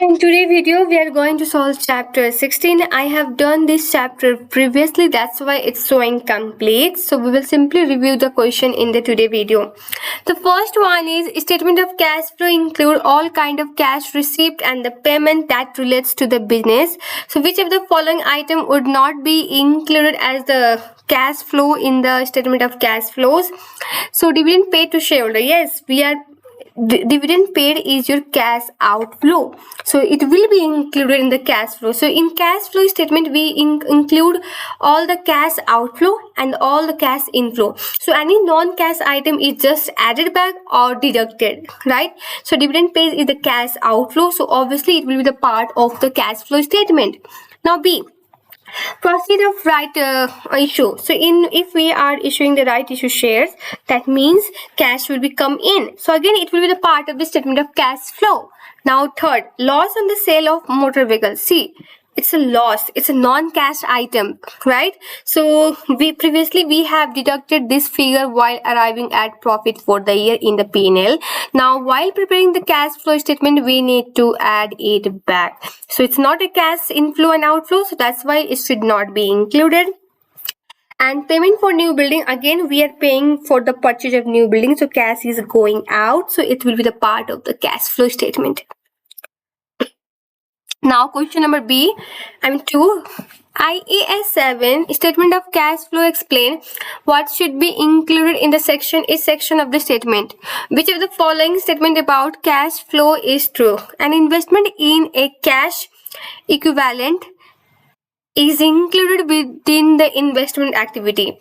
In today's video, we are going to solve chapter 16. I have done this chapter previously, that's why it's so incomplete. So we will simply review the question in the today video. The first one is statement of cash flow include all kind of cash received and the payment that relates to the business. So which of the following item would not be included as the cash flow in the statement of cash flows? So dividend paid to shareholder. Yes, we are dividend paid is your cash outflow, so it will be included in the cash flow. So in cash flow statement we include all the cash outflow and all the cash inflow. So any non-cash item is just added back or deducted, right? So dividend paid is the cash outflow, so obviously it will be the part of the cash flow statement. Now B, proceed of right issue. So in if we are issuing the right issue shares, that means cash will be come in, so again it will be the part of the statement of cash flow. Now third, loss on the sale of motor vehicle. See, it's a loss, it's a non-cash item, right? So we have deducted this figure while arriving at profit for the year in the P&L. Now while preparing the cash flow statement we need to add it back. So it's not a cash inflow and outflow, so that's why it should not be included. And payment for new building, again we are paying for the purchase of new building, so cash is going out, so it will be the part of the cash flow statement. Now question number B, 2. IAS 7 statement of cash flow explain what should be included in the section of the statement. Which of the following statement about cash flow is true? An investment in a cash equivalent is included within the investment activity.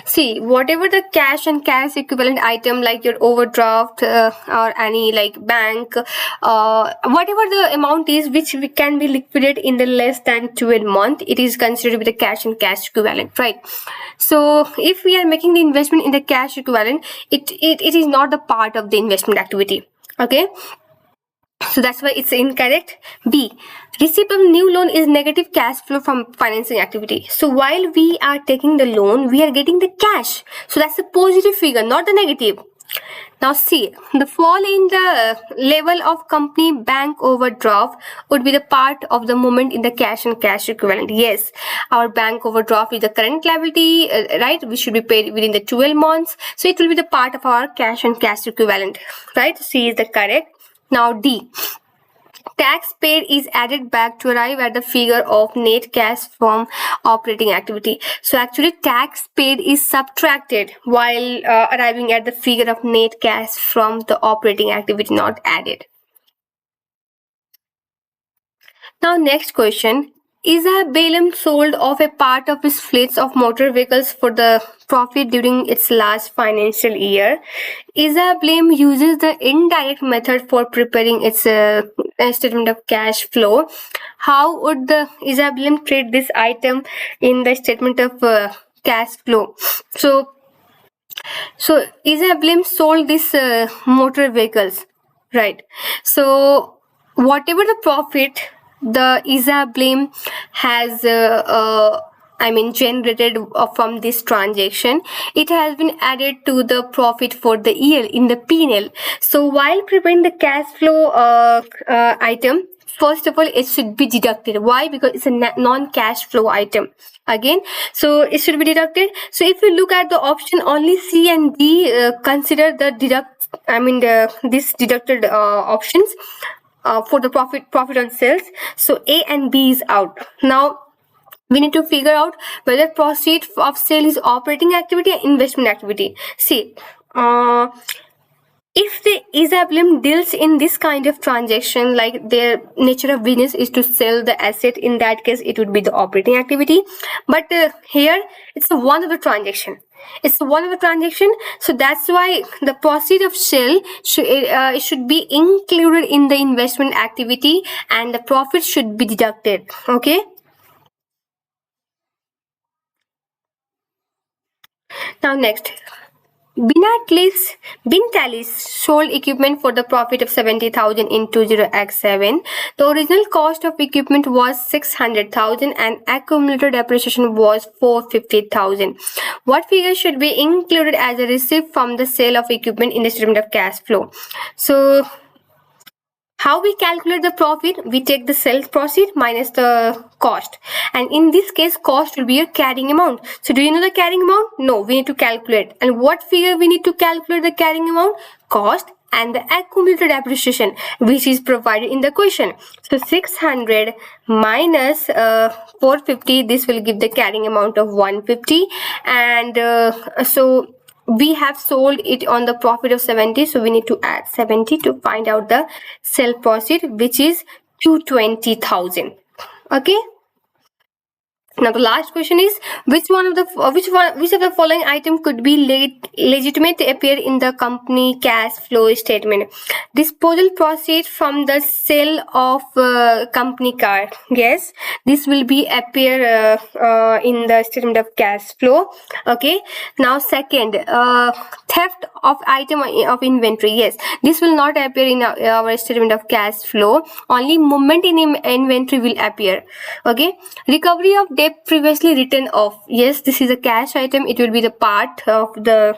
See, whatever the cash and cash equivalent item like your overdraft or any like bank, whatever the amount is which can be liquidated in the less than 12 months, it is considered with the cash and cash equivalent, right? So if we are making the investment in the cash equivalent, it is not the part of the investment activity. Okay, so that's why it's incorrect. B, receipt of new loan is negative cash flow from financing activity. So while we are taking the loan, we are getting the cash. So that's the positive figure, not the negative. Now C, the fall in the level of company bank overdraft would be the part of the movement in the cash and cash equivalent. Yes, our bank overdraft is the current liability, right? We should be paid within the 12 months. So it will be the part of our cash and cash equivalent, right? C is the correct. Now D, tax paid is added back to arrive at the figure of net cash from operating activity. So actually tax paid is subtracted while arriving at the figure of net cash from the operating activity, not added. Now next question. IAS sold off a part of its fleets of motor vehicles for the profit during its last financial year. IAS uses the indirect method for preparing its statement of cash flow. How would the IAS treat this item in the statement of cash flow? So IAS sold these motor vehicles, right? So whatever the profit the IAS has generated from this transaction, it has been added to the profit for the year in the P&L. So while preparing the cash flow item, first of all it should be deducted. Why? Because it's a non-cash flow item again, so it should be deducted. So if you look at the option, only C and D consider the this deducted options for the profit on sales. So A and B is out. Now we need to figure out whether proceed of sale is operating activity or investment activity. See, if the IAS deals in this kind of transaction, like their nature of business is to sell the asset, in that case it would be the operating activity. But here it's one of the transaction. It's one of the transaction, so that's why the proceed of sale should be included in the investment activity and the profit should be deducted. Okay. Now next, Bintalis sold equipment for the profit of 70,000 in 20x7. The original cost of equipment was 600,000 and accumulated depreciation was 450,000. What figure should be included as a receipt from the sale of equipment in the statement of cash flow? So How we calculate the profit? We take the sales proceed minus the cost, and in this case cost will be your carrying amount. So do you know the carrying amount? No, we need to calculate. And what figure we need to calculate the carrying amount? Cost and the accumulated depreciation, which is provided in the question. So 600 minus 450, this will give the carrying amount of 150. And so we have sold it on the profit of 70, so we need to add 70 to find out the sell profit, which is 220,000. Okay. Now the last question is, which of the following item could be legitimate to appear in the company cash flow statement? Disposal proceeds from the sale of company car. Yes, this will be appear in the statement of cash flow. Okay. Now second, theft of item of inventory. Yes, this will not appear in our statement of cash flow. Only movement in inventory will appear. Okay. Recovery of debt previously written off. Yes, this is a cash item. It will be the part of the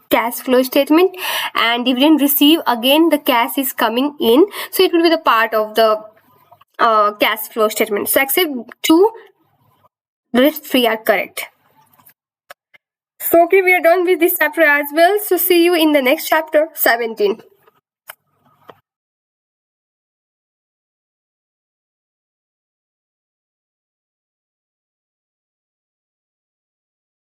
cash flow statement. And dividend received, again the cash is coming in, so it will be the part of the cash flow statement. So except 2, the rest 3 are correct. So okay, we are done with this chapter as well. So see you in the next chapter 17.